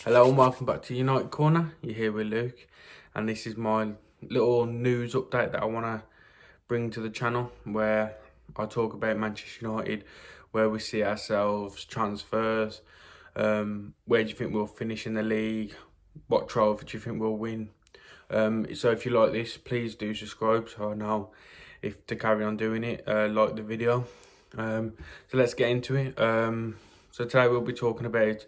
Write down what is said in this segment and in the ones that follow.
Hello and welcome back to United Corner. You're here with Luke, and this is my little news update that I want to bring to the channel, where I talk about Manchester United, where we see ourselves, transfers, where do you think we'll finish in the league, what trophy do you think we'll win. So if you like this, please do subscribe so I know if to carry on doing it. Like the video. So let's get into it. So today we'll be talking about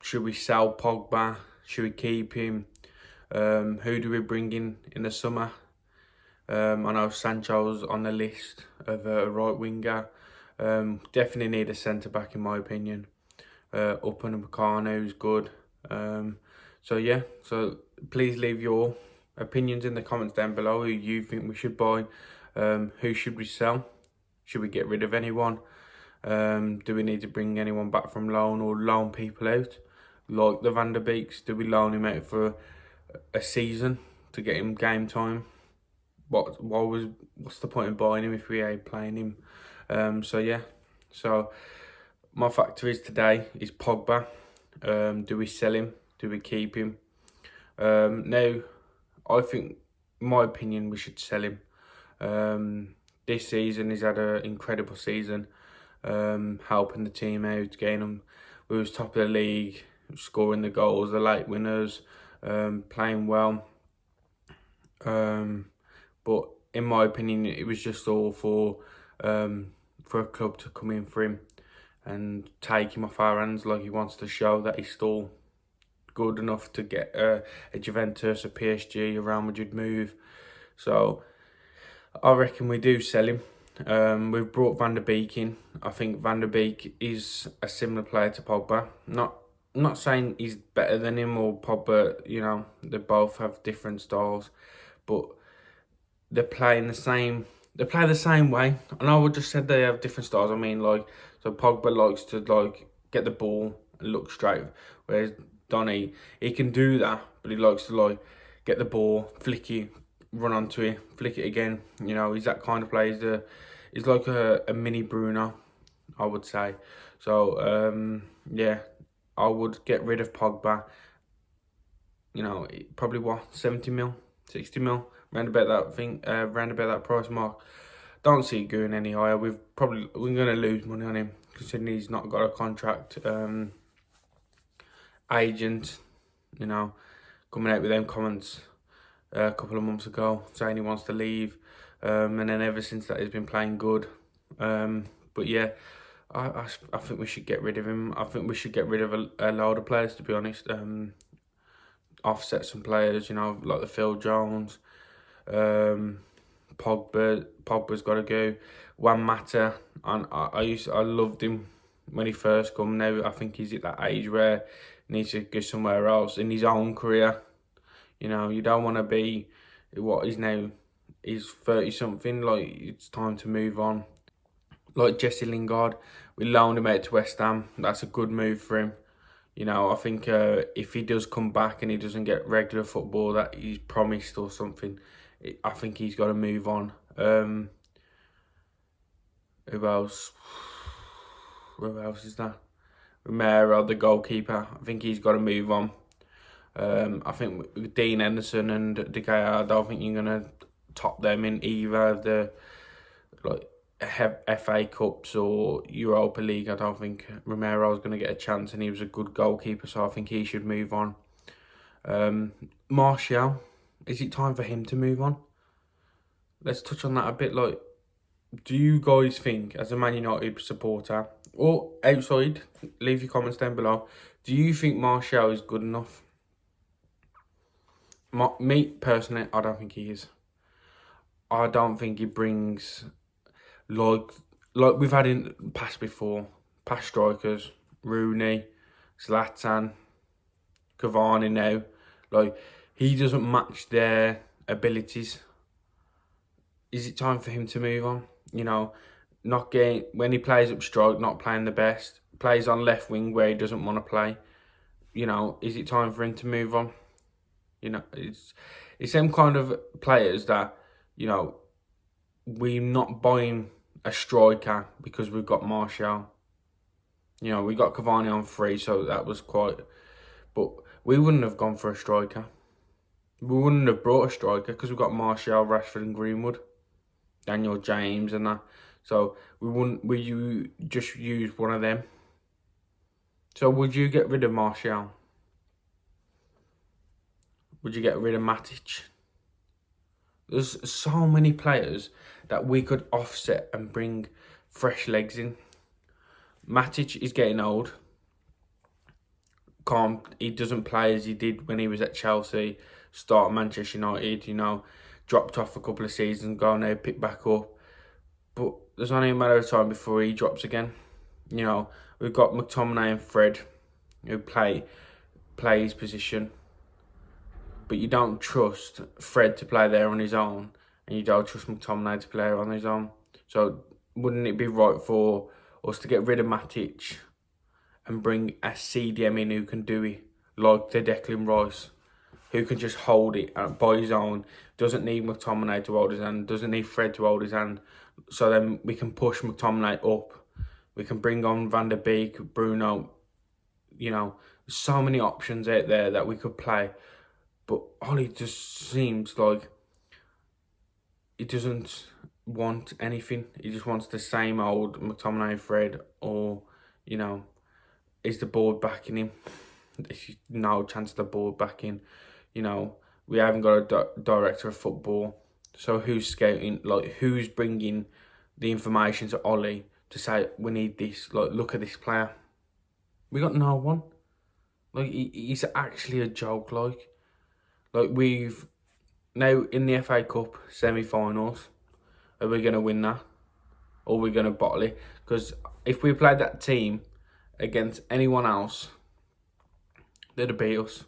should we sell Pogba? Should we keep him? Who do we bring in the summer? I know Sancho's on the list of a right winger. Definitely need a centre back in my opinion. Up and Upamecano is good. So yeah, so please leave your opinions in the comments down below. Who you think we should buy? Who should we sell? Should we get rid of anyone? Do we need to bring anyone back from loan or loan people out? Like the Van der Beeks, do we loan him out for a season to get him game time? What's the point of buying him if we ain't playing him? So yeah, so my factor is today is Pogba. Do we sell him? Do we keep him? Now, I think, in my opinion, we should sell him. This season he's had an incredible season, helping the team out, getting them. We was top of the league, scoring the goals, the late winners, playing well. But in my opinion, it was just all for a club to come in for him and take him off our hands. Like, he wants to show that he's still good enough to get a Juventus, a PSG, a Real Madrid move. So I reckon we do sell him. We've brought Van der Beek in. I think Van der Beek is a similar player to Pogba. Not saying he's better than him or Pogba, you know, they both have different styles, but they play the same way. And I would just say they have different styles. I mean, like, so Pogba likes to get the ball and look straight, whereas Donny, he can do that, but he likes to get the ball, flick it, run onto it, flick it again. You know, he's that kind of player. He's like a mini Bruno, I would say. So yeah, I would get rid of Pogba. You know, probably what, 70 mil, 60 mil, round about that price mark. Don't see it going any higher. We're gonna lose money on him considering he's not got a contract. Agent, you know, coming out with them comments a couple of months ago saying he wants to leave, and then ever since that he's been playing good. But yeah, I think we should get rid of him. I think we should get rid of a load of players, to be honest. Offset some players, you know, like the Phil Jones. Pogba's got to go. Juan Mata, and I loved him when he first come. Now I think he's at that age where he needs to go somewhere else in his own career. You know, you don't want to be what he's now. He's 30 something. Like, it's time to move on. Like Jesse Lingard, we loaned him out to West Ham. That's a good move for him. You know, I think if he does come back and he doesn't get regular football that he's promised or something, I think he's got to move on. Who else? Who else is that? Romero, the goalkeeper. I think he's got to move on. I think with Dean Henderson and De Gea, I don't think you're going to top them in either of the FA Cups or Europa League. I don't think Romero's going to get a chance, and he was a good goalkeeper, so I think he should move on. Martial, is it time for him to move on? Let's touch on that a bit. Like, do you guys think, as a Man United supporter, or outside, leave your comments down below, do you think Martial is good enough? Me, personally, I don't think he is. I don't think he brings, like we've had in the past before, past strikers, Rooney, Zlatan, Cavani now. Like, he doesn't match their abilities. Is it time for him to move on? You know, when he plays up strike, not playing the best, plays on left wing where he doesn't want to play. You know, is it time for him to move on? You know, it's them kind of players that, you know, we're not buying a striker because we've got Martial. You know, we got Cavani on free, so that was quite... But we wouldn't have gone for a striker. We wouldn't have brought a striker because we've got Martial, Rashford and Greenwood. Daniel James and that. So you just use one of them. So would you get rid of Martial? Would you get rid of Matic? There's so many players that we could offset and bring fresh legs in. Matic is getting old. He doesn't play as he did when he was at Chelsea, start Manchester United, you know, dropped off a couple of seasons ago, now picked back up. But there's only a matter of time before he drops again. You know, we've got McTominay and Fred who play his position. But you don't trust Fred to play there on his own, and you don't trust McTominay to play on his own. So wouldn't it be right for us to get rid of Matic and bring a CDM in who can do it, like the Declan Rice, who can just hold it by his own, doesn't need McTominay to hold his hand, doesn't need Fred to hold his hand, so then we can push McTominay up. We can bring on Van der Beek, Bruno, you know, so many options out there that we could play. But Ollie just seems like he doesn't want anything. He just wants the same old McTominay, Fred, or, you know, is the board backing him? There's no chance of the board backing. You know, we haven't got a director of football. So who's scouting? Like, who's bringing the information to Ollie to say, we need this? Like, look at this player. We got no one. Like, he's actually a joke, like. Like, we've now in the FA Cup semi-finals, are we going to win that? Or are we going to bottle it? Because if we played that team against anyone else, they'd have beat us.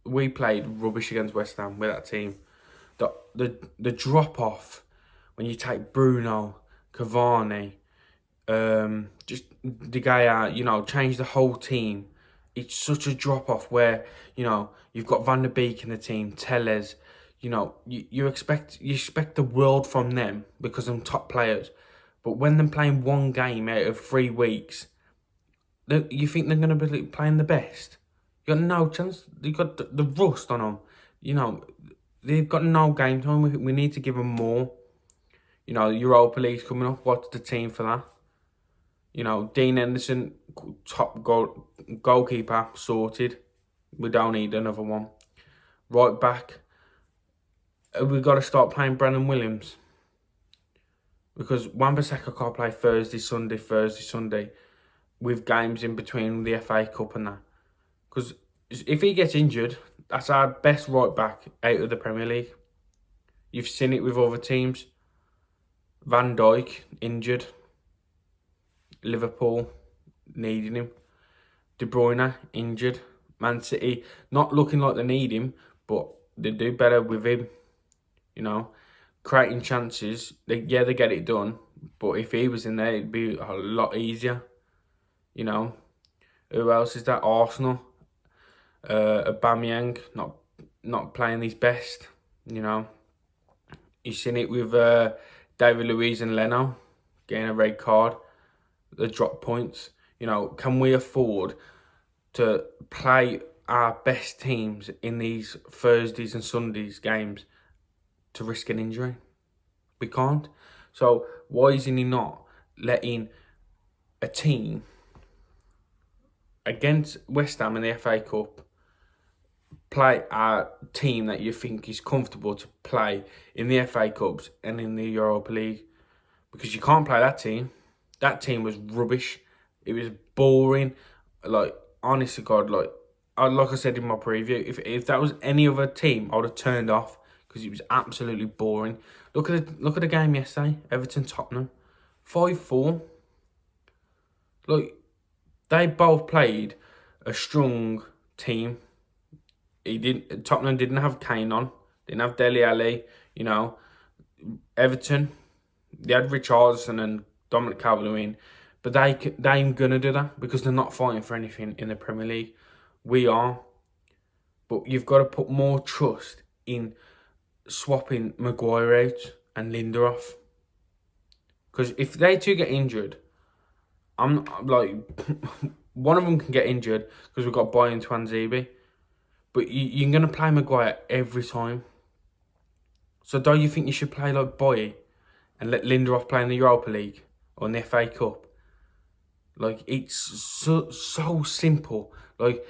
We played rubbish against West Ham with that team. The drop-off when you take Bruno, Cavani, just De Gea, you know, change the whole team. It's such a drop-off where, you know, you've got Van der Beek in the team, Telles, you know, you expect the world from them because they're top players. But when they're playing one game out of 3 weeks, you think they're going to be playing the best? You got no chance. You've got the rust on them. You know, they've got no game time. We need to give them more. You know, Europa League's coming up. What's the team for that? You know, Dean Henderson, top goalkeeper, sorted. We don't need another one. Right back, we've got to start playing Brandon Williams. Because Wan-Bissaka can't play Thursday, Sunday, with games in between the FA Cup and that. Because if he gets injured, that's our best right back out of the Premier League. You've seen it with other teams. Van Dijk, injured. Liverpool, needing him. De Bruyne, injured. Man City, not looking like they need him, but they do better with him. You know, creating chances. They get it done, but if he was in there, it'd be a lot easier. You know, who else is that? Arsenal. Aubameyang, not playing his best. You know, you've seen it with David Luiz and Leno getting a red card. The drop points. You know, can we afford to play our best teams in these Thursdays and Sundays games to risk an injury? We can't. So why isn't he not letting a team against West Ham in the FA Cup play our team that you think is comfortable to play in the FA Cups and in the Europa League? Because you can't play that team. That team was rubbish. It was boring. Like, honest to God, like I said in my preview, if that was any other team, I would have turned off because it was absolutely boring. Look at the game yesterday, Everton-Tottenham, 5-4. Like, they both played a strong team. Tottenham didn't have Kane on, didn't have Dele Alli. You know, Everton, they had Richarlison and Dominic Calvert-Lewin, but they ain't gonna do that because they're not fighting for anything in the Premier League. We are, but you've got to put more trust in swapping Maguire out and Lindelof, because if they two get injured, I'm like, one of them can get injured because we've got Boy and Twanzebe, but you're going to play Maguire every time. So do you think you should play like Boy and let Lindelof play in the Europa League or in the FA Cup? Like, it's so simple. Like,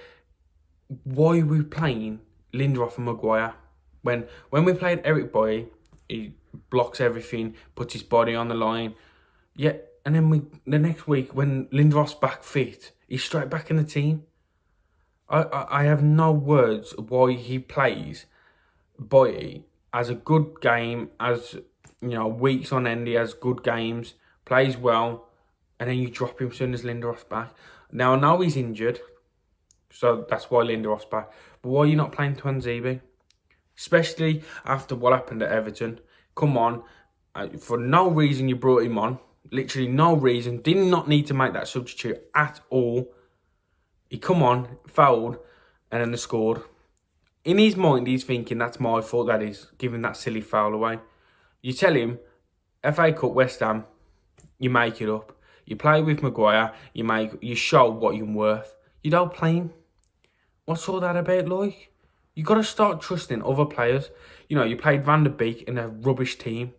why are we playing Lindelof and Maguire? When we played Eric Boy, he blocks everything, puts his body on the line. Yeah, and then the next week when Lindelof's back fit, he's straight back in the team. I have no words why he plays Boy as a good game, as weeks on end he has good games, plays well, and then you drop him as soon as Lindelof's back. Now I know he's injured, so that's why Lindelof's back. But why are you not playing Twanzebe? Especially after what happened at Everton. Come on, for no reason you brought him on. Literally no reason. Did not need to make that substitute at all. He come on, fouled, and then they scored. In his mind, he's thinking that's my fault that he's giving that silly foul away. You tell him, FA Cup West Ham, you make it up. You play with Maguire, you show what you're worth. You don't play him. What's all that about, like? You got to start trusting other players. You played Van der Beek in a rubbish team.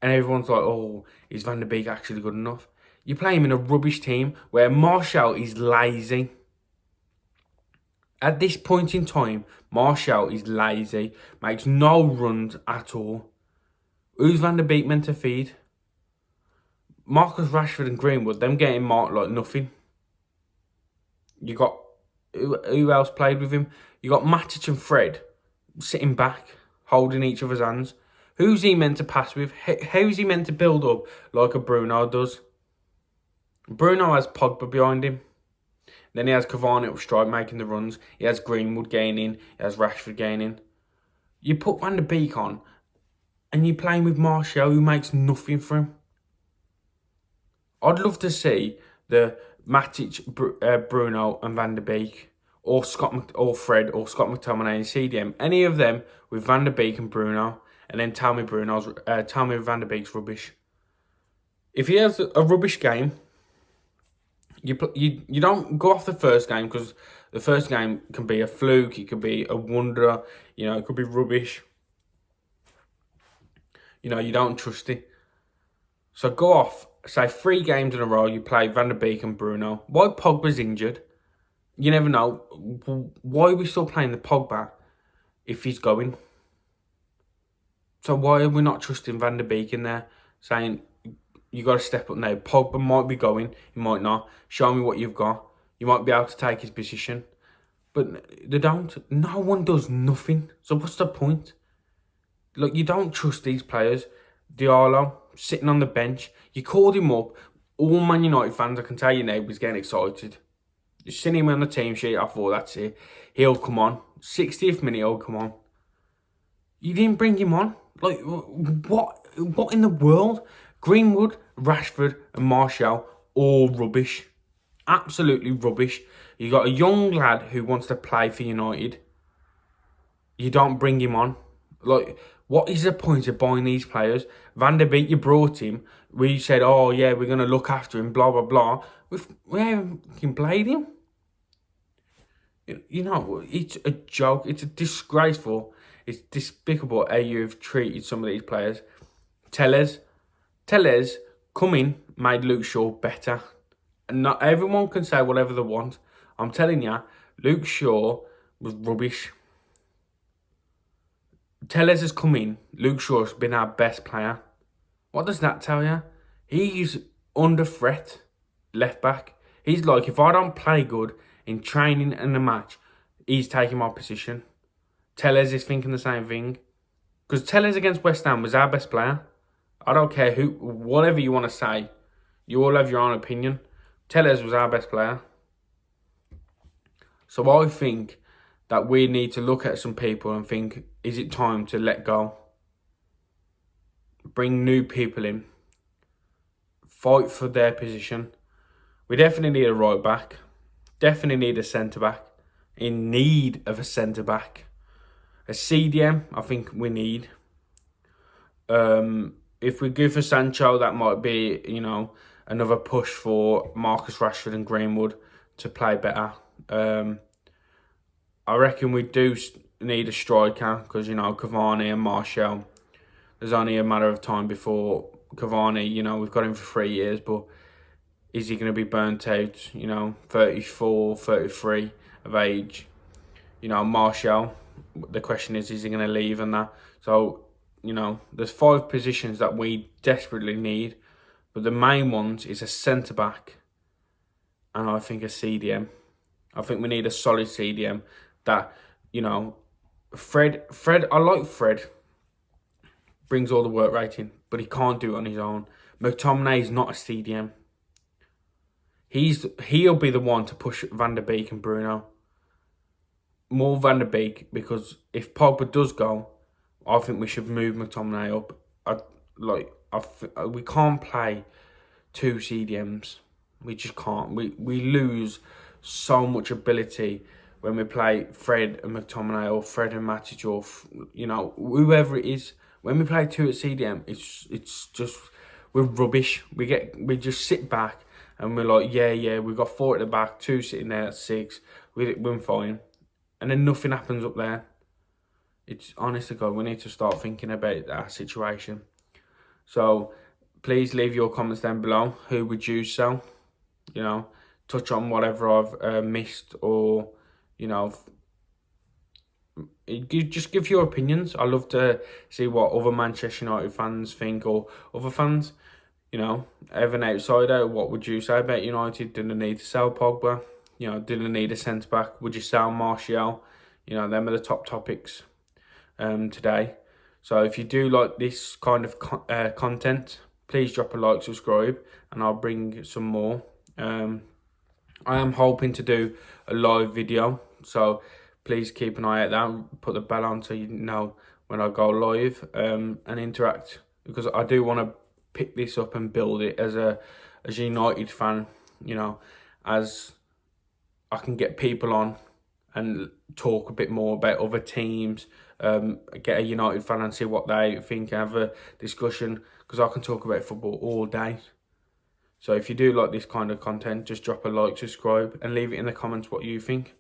And everyone's like, oh, is Van der Beek actually good enough? You play him in a rubbish team where Martial is lazy. At this point in time, Martial is lazy. Makes no runs at all. Who's Van der Beek meant to feed? Marcus Rashford and Greenwood, them getting marked like nothing. You got... Who else played with him? You got Matic and Fred sitting back, holding each other's hands. Who's he meant to pass with? How's he meant to build up like a Bruno does? Bruno has Pogba behind him. Then he has Cavani up stride making the runs. He has Greenwood gaining. He has Rashford gaining. You put Van der Beek on and you're playing with Martial who makes nothing for him. I'd love to see the Matic, Bruno and Van der Beek, or Fred, or Scott McTominay and CDM. Any of them with Van der Beek and Bruno, and then tell me Van der Beek's rubbish. If he has a rubbish game, you don't go off the first game, because the first game can be a fluke, it could be a wonder, it could be rubbish. You don't trust it. So go off, say 3 games in a row, you play Van der Beek and Bruno. Why Pogba's injured? You never know. Why are we still playing the Pogba if he's going? So why are we not trusting Van der Beek in there, saying, you got to step up now. Pogba might be going, he might not. Show me what you've got. You might be able to take his position. But they don't. No one does nothing. So what's the point? Look, you don't trust these players. Diallo, sitting on the bench. You called him up. All Man United fans, I can tell you now, was getting excited. You seen him on the team sheet, I thought, that's it. He'll come on. 60th minute, he'll come on. You didn't bring him on? Like, what in the world? Greenwood, Rashford and Martial, all rubbish. Absolutely rubbish. You got a young lad who wants to play for United. You don't bring him on. Like, what is the point of buying these players? Van der Beek, you brought him. We said, oh yeah, we're going to look after him, blah, blah, blah. We haven't played him. It's a joke. It's disgraceful. It's despicable how you've treated some of these players. Tellez coming made Luke Shaw better. And not everyone can say whatever they want. I'm telling you, Luke Shaw was rubbish. Tellez has come in. Luke Shaw's been our best player. What does that tell you? He's under threat, left back. He's like, if I don't play good in training and the match, he's taking my position. Tellez is thinking the same thing. Because Tellez against West Ham was our best player. I don't care whatever you want to say. You all have your own opinion. Tellez was our best player. So I think that we need to look at some people and think, is it time to let go? Bring new people in. Fight for their position. We definitely need a right back. Definitely need a centre back. In need of a centre back. A CDM, I think we need. If we go for Sancho, that might be, another push for Marcus Rashford and Greenwood to play better. I reckon we do need a striker because, you know, Cavani and Martial, there's only a matter of time before Cavani, you know, we've got him for 3 years, but is he going to be burnt out, you know, 34, 33 of age? You know, Martial, the question is he going to leave and that? So, you know, there's 5 positions that we desperately need, but the main ones is a centre-back and I think a CDM. I think we need a solid CDM that, you know, Fred, I like Fred, brings all the work rate in, but he can't do it on his own. McTominay is not a CDM. He'll be the one to push Van der Beek and Bruno. More Van der Beek, because if Pogba does go, I think we should move McTominay up. We can't play 2 CDMs. We just can't. We lose so much ability when we play Fred and McTominay or Fred and Matic or, you know, whoever it is. When we play 2 at CDM, it's just, we're rubbish. We just sit back and we're like, yeah, we've got 4 at the back, 2 sitting there at 6. We're fine. And then nothing happens up there. It's, honest to God, we need to start thinking about that situation. So please leave your comments down below. Who would you sell? You know, touch on whatever I've missed, or, you know, just give your opinions. I love to see what other Manchester United fans think, or other fans. You know, as an outsider, what would you say about United? Didn't need to sell Pogba? You know, didn't need a centre-back? Would you sell Martial? You know, them are the top topics today. So if you do like this kind of content, please drop a like, subscribe, and I'll bring some more. I am hoping to do a live video, so please keep an eye out that. Put the bell on so you know when I go live, and interact, because I do want to pick this up and build it as a United fan, you know, as I can get people on and talk a bit more about other teams, get a United fan and see what they think, have a discussion, because I can talk about football all day. So if you do like this kind of content, just drop a like, subscribe, and leave it in the comments what you think.